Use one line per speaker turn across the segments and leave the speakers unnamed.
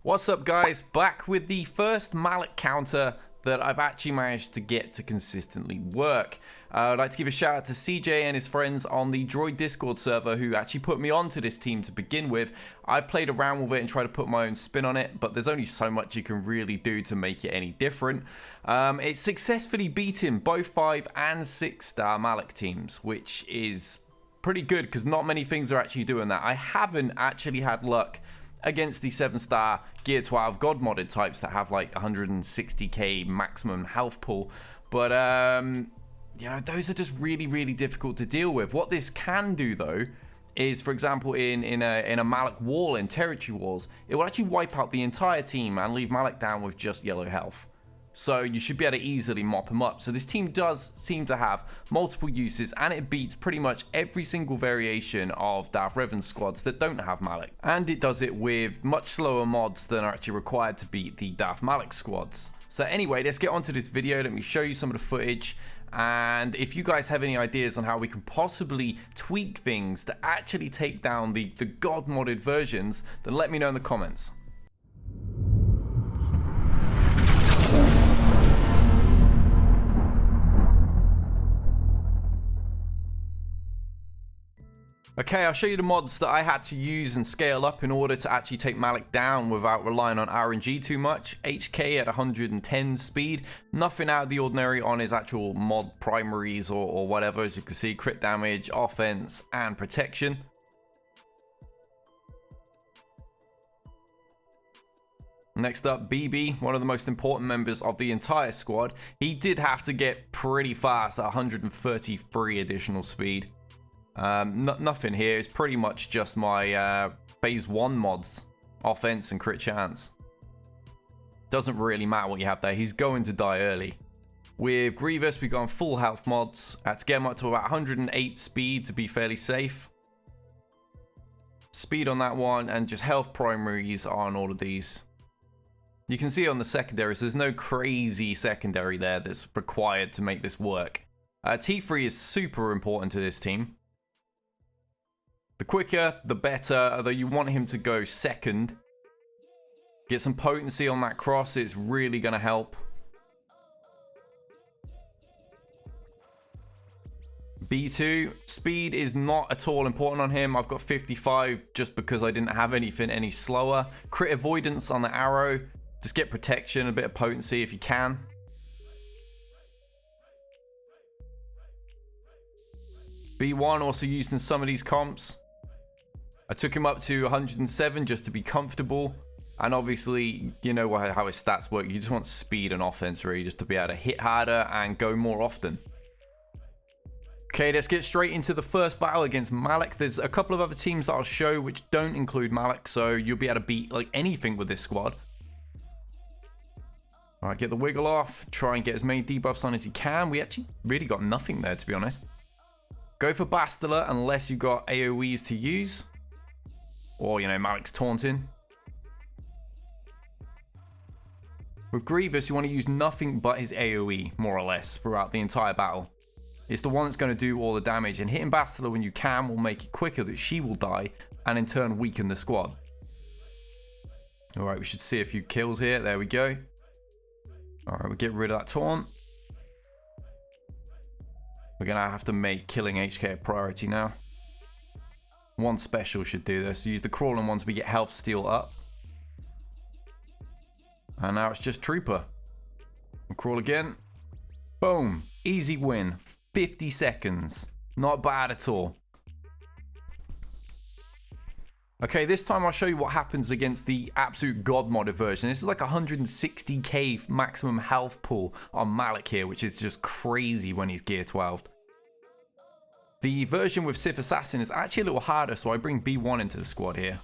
What's up, guys? Back with the first Malak counter that I've actually managed to get to consistently work. I'd like to give a shout out to CJ and his friends on the Droid Discord server who actually put me onto this team to begin with. I've played around with it and tried to put my own spin on it, but there's only so much you can really do to make it any different. It's successfully beaten both 5 and 6 star Malak teams, which is pretty good because not many things are actually doing that. I haven't actually had luck against the 7-star Gear 12 God modded types that have like 160k maximum health pool, but you know, those are just really difficult to deal with. What this can do though is, for example, in a Malak wall, in territory walls, it will actually wipe out the entire team and leave Malak down with just yellow health. So you should be able to easily mop him up. So this team does seem to have multiple uses, and it beats pretty much every single variation of Darth Revan squads that don't have Malak. And it does it with much slower mods than are actually required to beat the Darth Malak squads. So anyway, let's get onto this video. Let me show you some of the footage. And if you guys have any ideas on how we can possibly tweak things to actually take down the God modded versions, then let me know in the comments. Okay, I'll show you the mods that I had to use and scale up in order to actually take Malak down without relying on RNG too much. HK at 110 speed, nothing out of the ordinary on his actual mod primaries or whatever. As you can see, crit damage, offense, and protection. Next up, BB, one of the most important members of the entire squad. He did have to get pretty fast at 133 additional speed. Nothing here. It's pretty much just my phase 1 mods, offense and crit chance. Doesn't really matter what you have there. He's going to die early. With Grievous, we've gone full health mods. Had to get him up to about 108 speed to be fairly safe. Speed on that one, and just health primaries on all of these. You can see on the secondaries, there's no crazy secondary there that's required to make this work. T3 is super important to this team. The quicker, the better, although you want him to go second. Get some potency on that cross, it's really going to help. B2, speed is not at all important on him. I've got 55 just because I didn't have anything any slower. Crit avoidance on the arrow. Just get protection, a bit of potency if you can. B1 also used in some of these comps. I took him up to 107 just to be comfortable. And obviously, you know how his stats work. You just want speed and offense really, just to be able to hit harder and go more often. Okay, let's get straight into the first battle against Malak. There's a couple of other teams that I'll show which don't include Malak, so you'll be able to beat like anything with this squad. Alright, get the wiggle off. Try and get as many debuffs on as you can. We actually really got nothing there, to be honest. Go for Bastila unless you've got AoEs to use. Or, you know, Malak's taunting. With Grievous, you want to use nothing but his AoE, more or less, throughout the entire battle. It's the one that's going to do all the damage, and hitting Bastila when you can will make it quicker that she will die, and in turn weaken the squad. Alright, we should see a few kills here. There we go. Alright, we'll get rid of that taunt. We're going to have to make killing HK a priority now. One special should do this. Use the crawling ones, we get health steal up. And now it's just Trooper. We'll crawl again. Boom. Easy win. 50 seconds. Not bad at all. Okay, this time I'll show you what happens against the absolute God modded version. This is like 160k maximum health pool on Malak here, which is just crazy when he's gear 12. The version with Sith Assassin is actually a little harder, so I bring B1 into the squad here.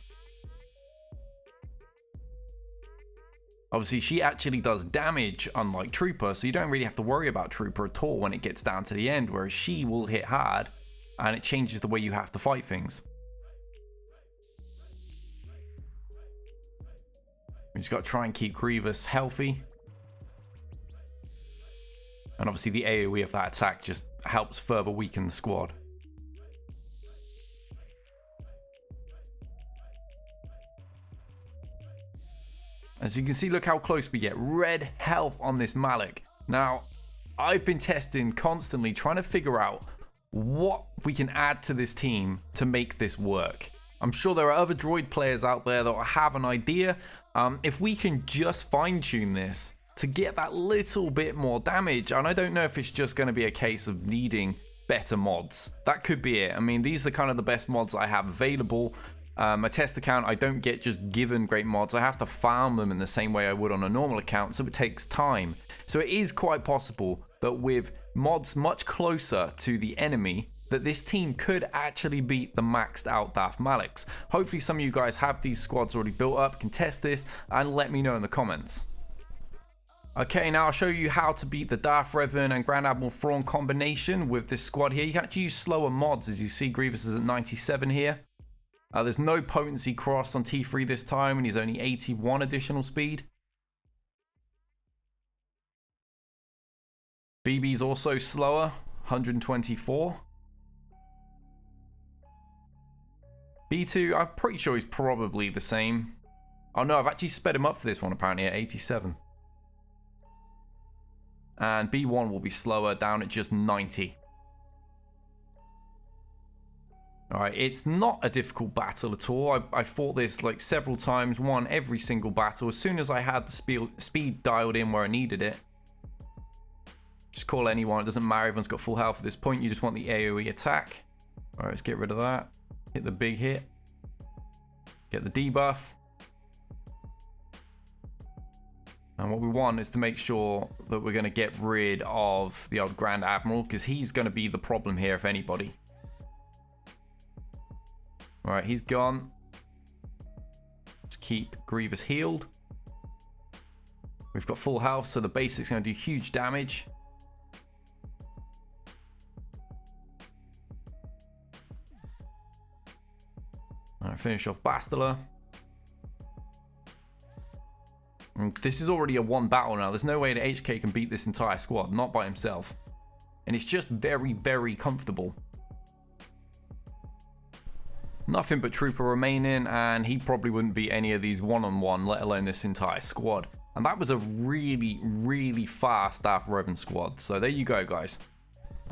Obviously, she actually does damage, unlike Trooper, so you don't really have to worry about Trooper at all when it gets down to the end, whereas she will hit hard, and it changes the way you have to fight things. We just got to try and keep Grievous healthy. And obviously the AoE of that attack just helps further weaken the squad. As you can see, look how close we get. Red health on this Malak. Now, I've been testing constantly, trying to figure out what we can add to this team to make this work. I'm sure there are other droid players out there that will have an idea. If we can just fine-tune this to get that little bit more damage, and I don't know if it's just going to be a case of needing better mods. That could be it. I mean, these are kind of the best mods I have available. A test account, I don't get just given great mods. I have to farm them in the same way I would on a normal account, so it takes time. So it is quite possible that with mods much closer to the enemy, that this team could actually beat the maxed out Darth Malaks. Hopefully some of you guys have these squads already built up, can test this, and let me know in the comments. Okay, now I'll show you how to beat the Darth Revan and Grand Admiral Thrawn combination with this squad here. You can actually use slower mods, as you see Grievous is at 97 here. There's no potency cross on T3 this time, and he's only 81 additional speed. BB's also slower, 124. B2, I'm pretty sure he's probably the same. Oh no, I've actually sped him up for this one apparently at 87. And B1 will be slower, down at just 90. Alright, it's not a difficult battle at all. I fought this like several times, won every single battle. As soon as I had the speed dialed in where I needed it. Just call anyone, it doesn't matter, everyone's got full health at this point. You just want the AoE attack. Alright, let's get rid of that. Hit the big hit. Get the debuff. And what we want is to make sure that we're going to get rid of the old Grand Admiral, because he's going to be the problem here if anybody. Alright, he's gone. Let's keep Grievous healed. We've got full health, so the basic's going to do huge damage. Alright, finish off Bastila. And this is already a one battle now. There's no way that HK can beat this entire squad, not by himself. And it's just very, very comfortable. Nothing but Trooper remaining, and he probably wouldn't beat any of these one-on-one, let alone this entire squad. And that was a really, really fast Darth Revan squad. So there you go, guys.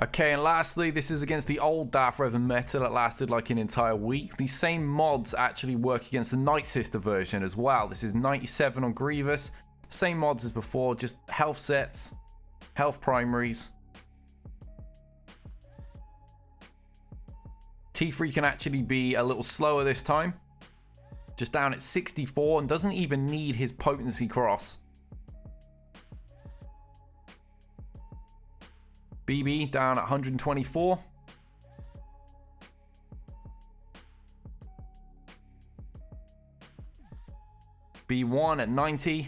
Okay, and lastly, this is against the old Darth Revan meta that lasted like an entire week. These same mods actually work against the Night Sister version as well. This is 97 on Grievous. Same mods as before, just health sets, health primaries. T3 can actually be a little slower this time. Just down at 64 and doesn't even need his potency cross. BB down at 124. B1 at 90.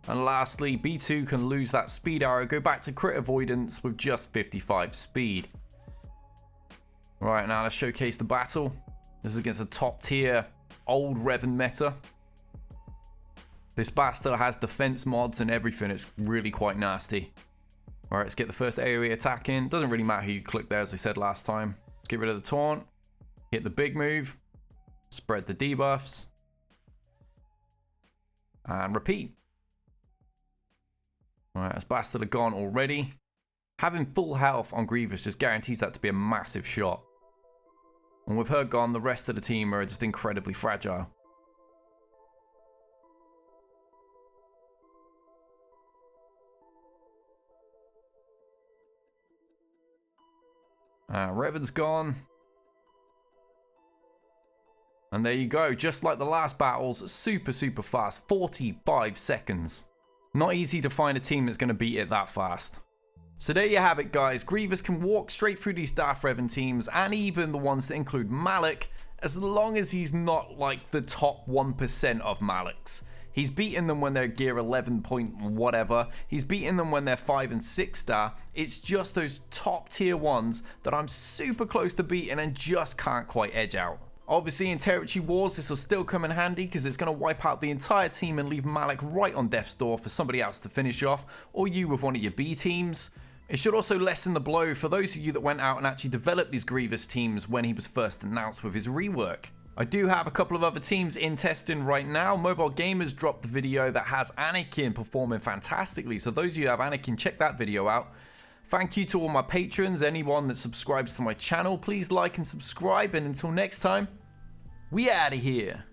And lastly, B2 can lose that speed arrow, go back to crit avoidance with just 55 speed. Right, now let's showcase the battle. This is against the top tier old Revan meta. This bastard has defense mods and everything. It's really quite nasty. Alright, let's get the first AoE attack in. Doesn't really matter who you click there, as I said last time. Let's get rid of the taunt. Hit the big move. Spread the debuffs. And repeat. Alright, this bastard are gone already. Having full health on Grievous just guarantees that to be a massive shot. And with her gone, the rest of the team are just incredibly fragile. Revan's gone. And there you go. Just like the last battles, super, super fast. 45 seconds. Not easy to find a team that's going to beat it that fast. So there you have it, guys. Grievous can walk straight through these Darth Revan teams, and even the ones that include Malak, as long as he's not like the top 1% of Malaks. He's beaten them when they're gear 11 point whatever. He's beaten them when they're 5 and 6 star. It's just those top tier ones that I'm super close to beating and just can't quite edge out. Obviously in Territory Wars this will still come in handy because it's going to wipe out the entire team and leave Malak right on death's door for somebody else to finish off, or you with one of your B teams. It should also lessen the blow for those of you that went out and actually developed these Grievous teams when he was first announced with his rework. I do have a couple of other teams in testing right now. Mobile Gamers dropped the video that has Anakin performing fantastically. So those of you who have Anakin, check that video out. Thank you to all my patrons, anyone that subscribes to my channel. Please like and subscribe, and until next time, we out of here.